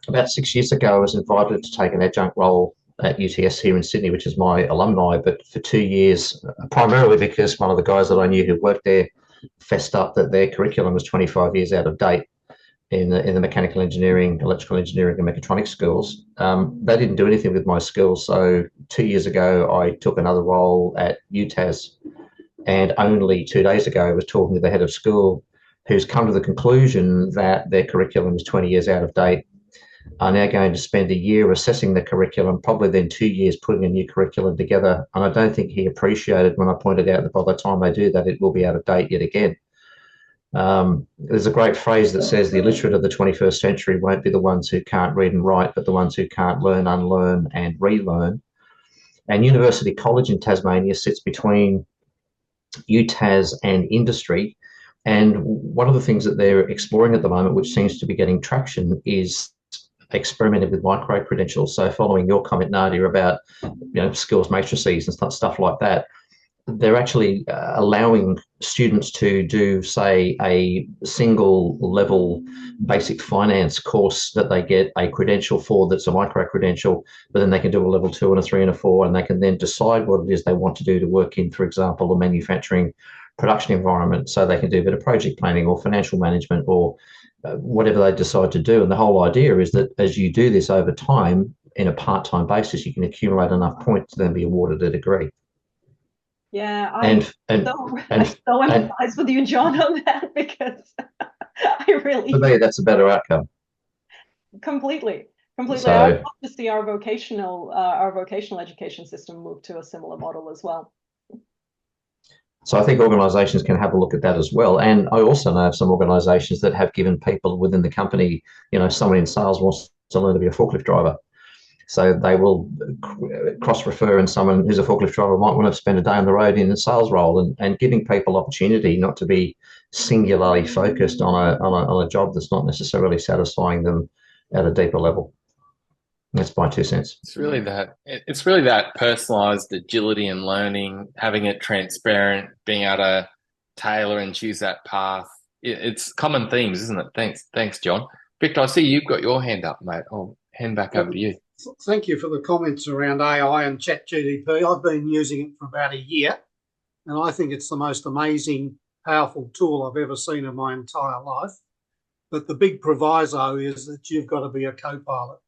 About 6 years ago, I was invited to take an adjunct role at UTS here in Sydney, which is my alumni, but for 2 years, primarily because one of the guys that I knew who worked there fessed up that their curriculum was 25 years out of date in the mechanical engineering, electrical engineering and mechatronics schools. They didn't do anything with my skills. So 2 years ago, I took another role at UTAS, and only 2 days ago, I was talking to the head of school, who's come to the conclusion that their curriculum is 20 years out of date, are now going to spend a year assessing the curriculum, probably then 2 years putting a new curriculum together. And I don't think he appreciated when I pointed out that by the time they do that, it will be out of date yet again. There's a great phrase that says the illiterate of the 21st century won't be the ones who can't read and write, but the ones who can't learn, unlearn and relearn. And University College in Tasmania sits between UTAS and industry. And one of the things that they're exploring at the moment, which seems to be getting traction, is experimented with micro-credentials. So following your comment, Nadia, about skills matrices and stuff like that, they're actually allowing students to do, say, a single level basic finance course that they get a credential for, that's a micro-credential, but then they can do a level 2 and a 3 and a 4, and they can then decide what it is they want to do to work in, for example, a manufacturing production environment. So they can do a bit of project planning or financial management or whatever they decide to do. And the whole idea is that as you do this over time in a part-time basis, you can accumulate enough points to then be awarded a degree. Yeah, I so empathize with you, John, on that, because I really, for me, that's a better outcome. Completely. So, I'd love to see our vocational education system move to a similar model as well. So I think organisations can have a look at that as well. And I also know of some organisations that have given people within the company, someone in sales wants to learn to be a forklift driver. So they will cross-refer, and someone who's a forklift driver might want to spend a day on the road in a sales role, and giving people opportunity not to be singularly focused on a job that's not necessarily satisfying them at a deeper level. That's my 2 cents. It's really that personalised agility and learning, having it transparent, being able to tailor and choose that path. It's common themes, isn't it? Thanks, John. Victor, I see you've got your hand up, mate. I'll hand back over to you. Thank you for the comments around AI and ChatGPT. I've been using it for about a year, and I think it's the most amazing, powerful tool I've ever seen in my entire life. But the big proviso is that you've got to be a co-pilot.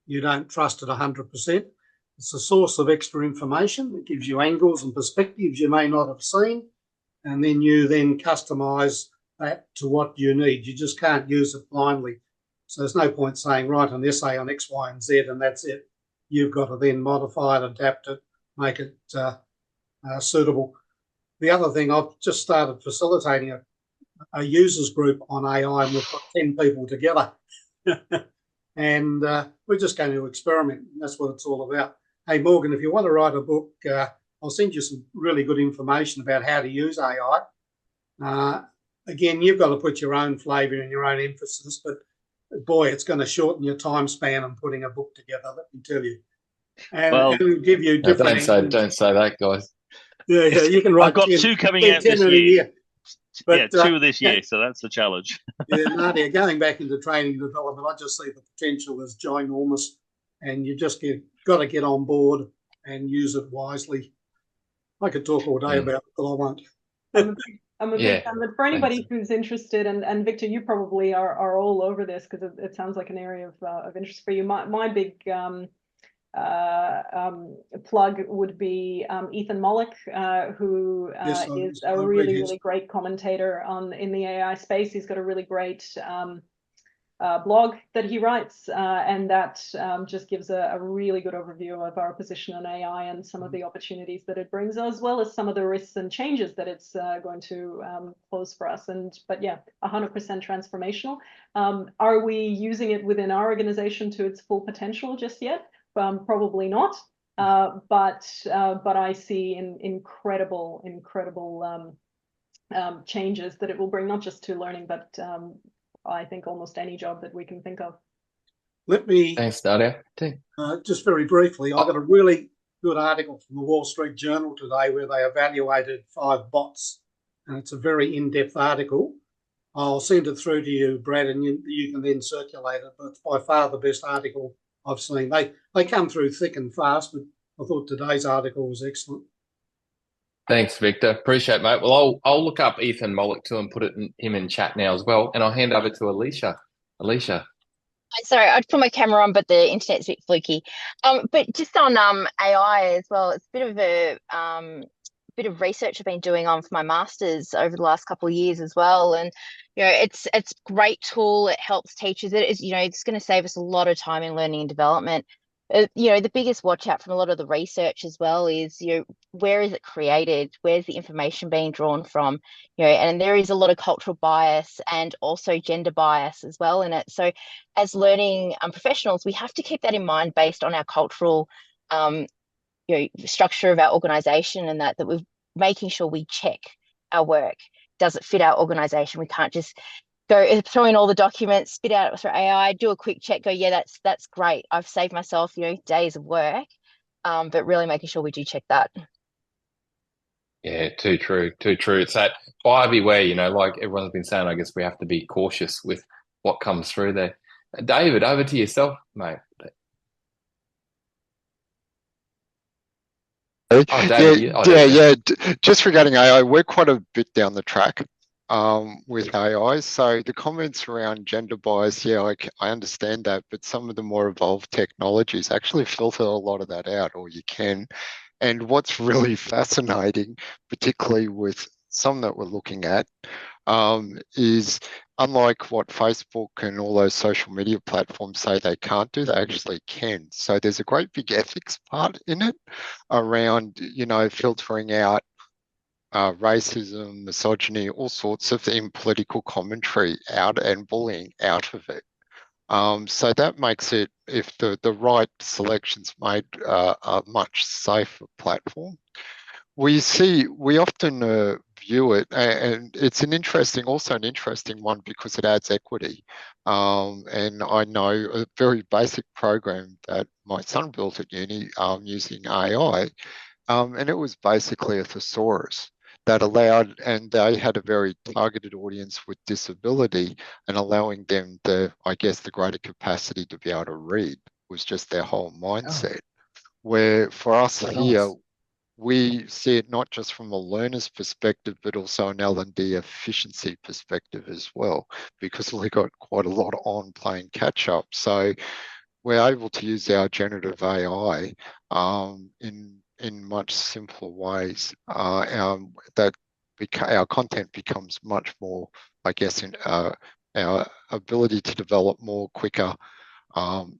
You don't trust it 100%. It's a source of extra information. It gives you angles and perspectives you may not have seen, and then you customise that to what you need. You just can't use it blindly. So there's no point saying, write an essay on X, Y, and Z, and that's it. You've got to then modify it, adapt it, make it suitable. The other thing, I've just started facilitating a users group on AI, and we've got 10 people together. And we're just going to experiment. That's what it's all about. Hey, Morgan, if you want to write a book, I'll send you some really good information about how to use AI. Again, you've got to put your own flavour and your own emphasis, but boy, it's going to shorten your time span on putting a book together, let me tell you. And give you different don't say that, guys. Yeah, you can write. I've got 2 coming out this year. But, 2 this year, so that's the challenge. Yeah, Nadia, going back into training and development, I just see the potential as ginormous, and you just got to get on board and use it wisely. I could talk all day about it, but I won't. I'm a big fan, but for anybody who's interested, and Victor, you probably are all over this because it sounds like an area of interest for you. My big plug would be Ethan Mollick, who is a really great commentator in the AI space. He's got a really great blog that he writes, and that just gives a really good overview of our position on AI and some of the opportunities that it brings, as well as some of the risks and changes that it's going to pose for us. But yeah, 100% transformational. Are we using it within our organization to its full potential just yet? Probably not. But I see incredible changes that it will bring, not just to learning, but I think almost any job that we can think of. Thanks, Nadia. Just very briefly, I got a really good article from the Wall Street Journal today where they evaluated 5 bots, and it's a very in-depth article. I'll send it through to you, Brad, and you can then circulate it. But it's by far the best article I've seen. They come through thick and fast, but I thought today's article was excellent. Thanks, Victor. Appreciate it, mate. Well, I'll look up Ethan Mollick too and put him in chat now as well. And I'll hand over to Alicia. Alicia. Sorry, I'd put my camera on, but the internet's a bit fluky. But just on AI as well, it's a bit of bit of research I've been doing on for my master's over the last couple of years as well. And it's a great tool. It helps teachers. It is, it's going to save us a lot of time in learning and development. The biggest watch out from a lot of the research as well is, where is it created? Where's the information being drawn from? And there is a lot of cultural bias and also gender bias as well in it. So as learning professionals, we have to keep that in mind based on our cultural structure of our organization, and that we're making sure we check our work. Does it fit our organization? We can't just go throw in all the documents, spit out through AI, do a quick check, go, yeah, that's great. I've saved myself, days of work. But really making sure we do check that. Yeah, too true. It's that buyer beware, like everyone's been saying. I guess we have to be cautious with what comes through there. David, over to yourself, mate. Oh, David, just regarding AI, we're quite a bit down the track with AI. So the comments around gender bias, I understand that, but some of the more evolved technologies actually filter a lot of that out, or you can. And what's really fascinating, particularly with some that we're looking at, is unlike what Facebook and all those social media platforms say they can't do, they actually can. So there's a great big ethics part in it around, filtering out racism, misogyny, all sorts of political commentary out and bullying out of it. So that makes it, if the right selections made, a much safer platform. We often view it, and it's an interesting one because it adds equity. And I know a very basic program that my son built at uni using AI, and it was basically a thesaurus that allowed, and they had a very targeted audience with disability, and allowing them the greater capacity to be able to read was just their whole mindset. Where for us here, we see it not just from a learner's perspective, but also an L&D efficiency perspective as well, because we got quite a lot on playing catch up. So we're able to use our generative AI in much simpler ways. Our content becomes much more, our ability to develop more quicker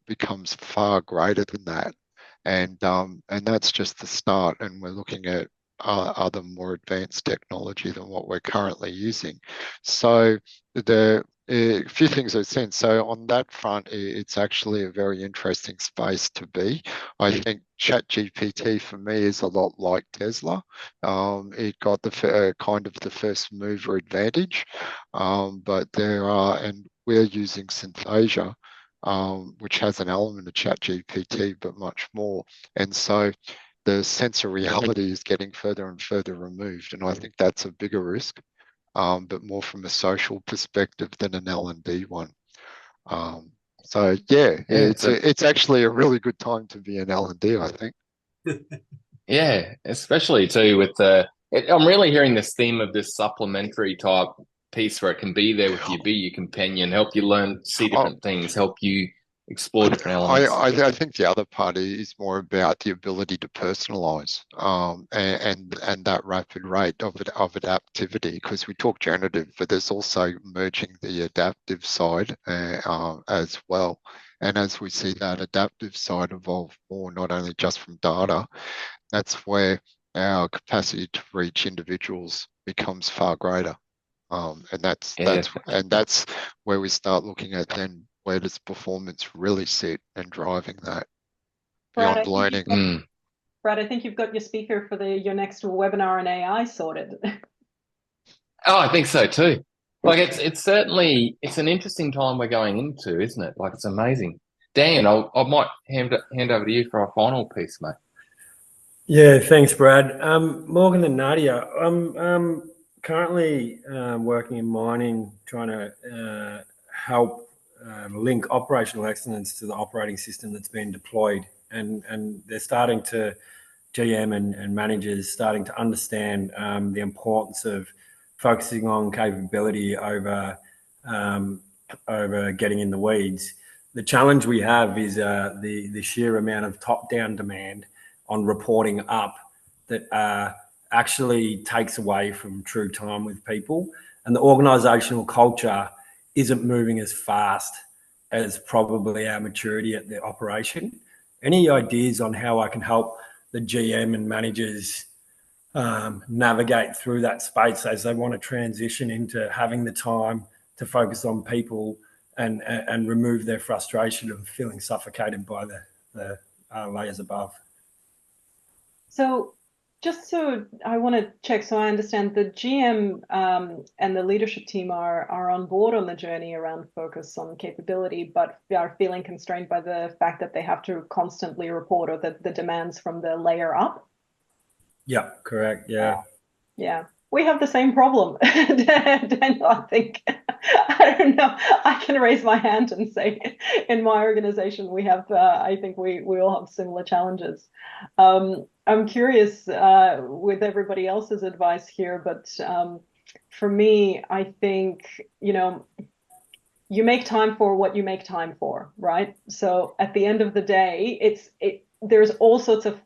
becomes far greater than that. And that's just the start. And we're looking at other more advanced technology than what we're currently using. So a few things I've seen. So on that front, it's actually a very interesting space to be. I think ChatGPT for me is a lot like Tesla. It got the kind of the first mover advantage, but and we're using Synthesia, which has an element of ChatGPT, but much more. And so the sense of reality is getting further and further removed, and I think that's a bigger risk. But more from a social perspective than an L&D one. So yeah, it's actually a really good time to be an L&D, I think. Yeah, especially too with I'm really hearing this theme of this supplementary type piece where it can be there with you, be your companion, help you learn, see different things, help you explore different elements. I think the other part is more about the ability to personalize and that rapid rate of adaptivity, because we talk generative, but there's also merging the adaptive side as well. And as we see that adaptive side evolve more, not only just from data, that's where our capacity to reach individuals becomes far greater. And that's where we start looking at then where does performance really sit and driving that beyond learning. Brad, I think you've got your speaker for your next webinar on AI sorted. Oh, I think so too. Like it's certainly an interesting time we're going into, isn't it? Like it's amazing. Dan, I might hand over to you for our final piece, mate. Yeah, thanks, Brad. Morgan and Nadia, I'm currently working in mining, trying to help link operational excellence to the operating system that's been deployed, and they're starting to GM and managers starting to understand the importance of focusing on capability over getting in the weeds. The challenge we have is the sheer amount of top-down demand on reporting up that actually takes away from true time with people, and the organizational culture isn't moving as fast as probably our maturity at the operation. Any ideas on how I can help the GM and managers navigate through that space as they want to transition into having the time to focus on people and remove their frustration of feeling suffocated by the layers above? So I want to check so I understand the GM and the leadership team are on board on the journey around focus on capability, but they are feeling constrained by the fact that they have to constantly report or the demands from the layer up. Yeah, correct. Yeah. Yeah. We have the same problem, Daniel, I think. I don't know. I can raise my hand and say in my organization, I think we all have similar challenges. I'm curious with everybody else's advice here, but for me, I think, you make time for what you make time for, right? So at the end of the day, there's all sorts of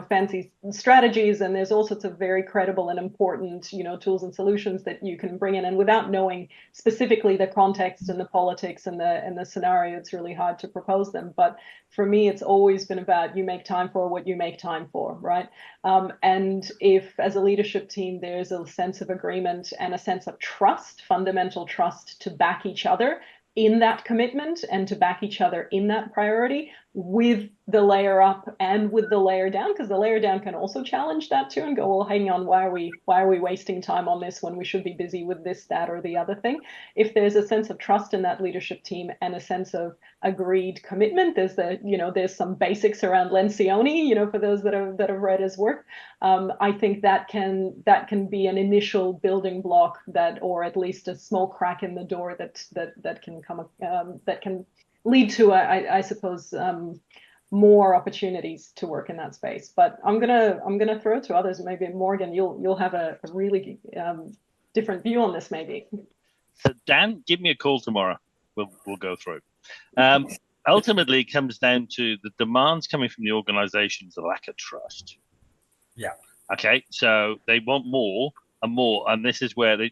fancy strategies, and there's all sorts of very credible and important tools and solutions that you can bring in, and without knowing specifically the context and the politics and the scenario, it's really hard to propose them. But for me, it's always been about you make time for what you make time for, right? And if as a leadership team there's a sense of agreement and a sense of trust, fundamental trust, to back each other in that commitment and to back each other in that priority, with the layer up and with the layer down, because the layer down can also challenge that too and go, well, hang on, why are we wasting time on this when we should be busy with this, that, or the other thing? If there's a sense of trust in that leadership team and a sense of agreed commitment, there's some basics around Lencioni, for those that have read his work. I think that can be an initial building block or at least a small crack in the door that can lead to, I suppose, more opportunities to work in that space. But I'm gonna throw it to others. Maybe Morgan, you'll have a really different view on this, maybe. So Dan, give me a call tomorrow. We'll go through. Ultimately, it comes down to the demands coming from the organization's lack of trust. Yeah. Okay. So they want more and more, and this is where the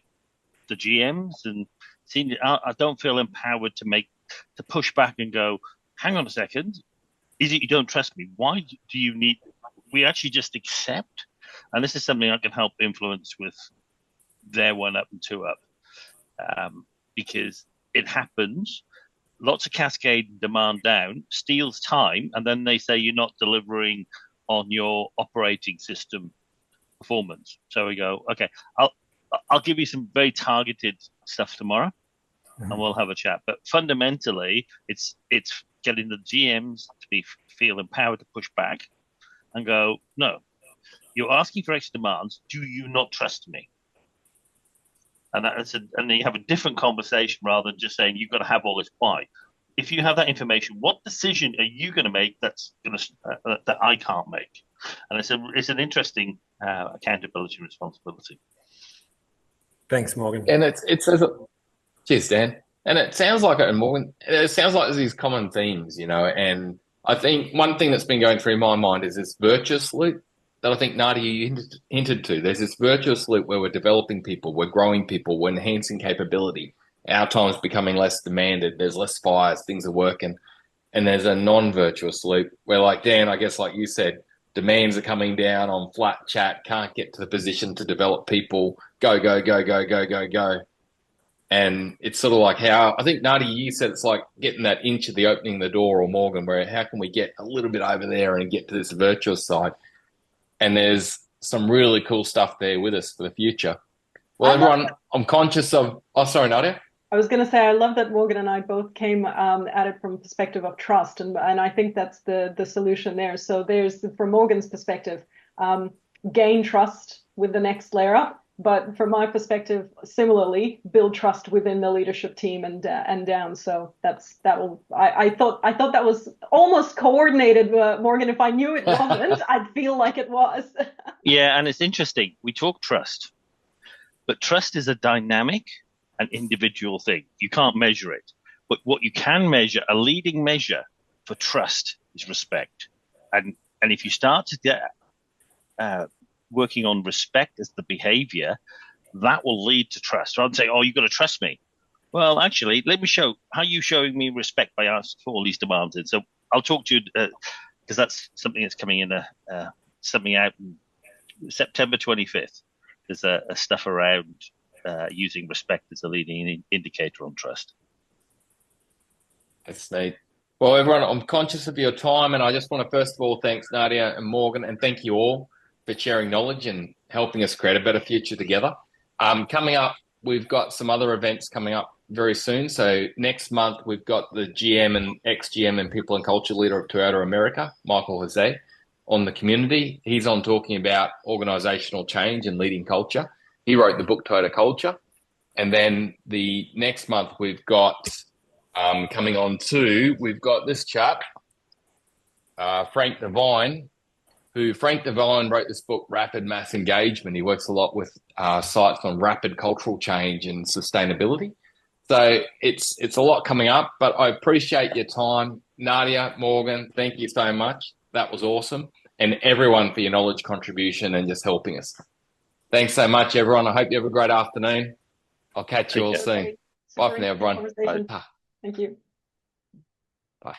GMs and senior I don't feel empowered to push back and go, hang on a second, is it you don't trust me? Why do you need? We actually just accept And this is something I can help influence with their 1 up and 2 up, because it happens. Lots of cascade demand down steals time, and then they say you're not delivering on your operating system performance. So we go, okay, I'll give you some very targeted stuff tomorrow, and we'll have a chat. But fundamentally, it's getting the GMs to feel empowered to push back and go, no, you're asking for extra demands. Do you not trust me? And and then you have a different conversation rather than just saying you've got to have all this. Why? If you have that information, what decision are you going to make that I can't make? And it's an interesting accountability and responsibility. Thanks, Morgan. And cheers, Dan. And it sounds like it, and Morgan. It sounds like there's these common themes, And I think one thing that's been going through my mind is this virtuous loop that I think Nadia you hinted to. There's this virtuous loop where we're developing people, we're growing people, we're enhancing capability. Our time's becoming less demanded. There's less fires, things are working. And there's a non-virtuous loop where, like Dan, I guess, like you said, demands are coming down on flat chat, can't get to the position to develop people, go, go, go, go, go, go, go. And it's sort of like how, I think, Nadia, you said it's like getting that inch of the opening the door, or Morgan, where how can we get a little bit over there and get to this virtuous side? And there's some really cool stuff there with us for the future. Well, everyone, I'm conscious of, oh, sorry, Nadia. I was going to say, I love that Morgan and I both came at it from a perspective of trust, and I think that's the solution there. So there's, from Morgan's perspective, gain trust with the next layer up, but from my perspective, similarly, build trust within the leadership team and down. So I thought that was almost coordinated, Morgan. If I knew it wasn't, I'd feel like it was. Yeah, and it's interesting. We talk trust, but trust is a dynamic an individual thing. You can't measure it. But what you can measure, a leading measure for trust, is respect. And if you start to get working on respect as the behavior, that will lead to trust. Rather than say, oh, you've got to trust me. Well, actually, let me show how you showing me respect by asking for all these demands. And so I'll talk to you because that's something that's coming in something out September 25th. There's a stuff around using respect as a leading indicator on trust. That's neat. Well, everyone, I'm conscious of your time, and I just want to first of all thank Nadia and Morgan, and thank you all for sharing knowledge and helping us create a better future together. Coming up, we've got some other events coming up very soon. So next month, we've got the GM and ex-GM and People and Culture Leader of Toyota America, Michael Jose, on the community. He's on talking about organizational change and leading culture. He wrote the book Toyota Culture. And then the next month we've got coming on too, we've got this chap, Frank Devine, Frank Devine wrote this book, Rapid Mass Engagement. He works a lot with sites on rapid cultural change and sustainability. So it's a lot coming up, but I appreciate your time. Nadia, Morgan, thank you so much. That was awesome. And everyone for your knowledge contribution and just helping us. Thanks so much, everyone. I hope you have a great afternoon. I'll catch you all soon. Bye for now, everyone. Thank you. Bye.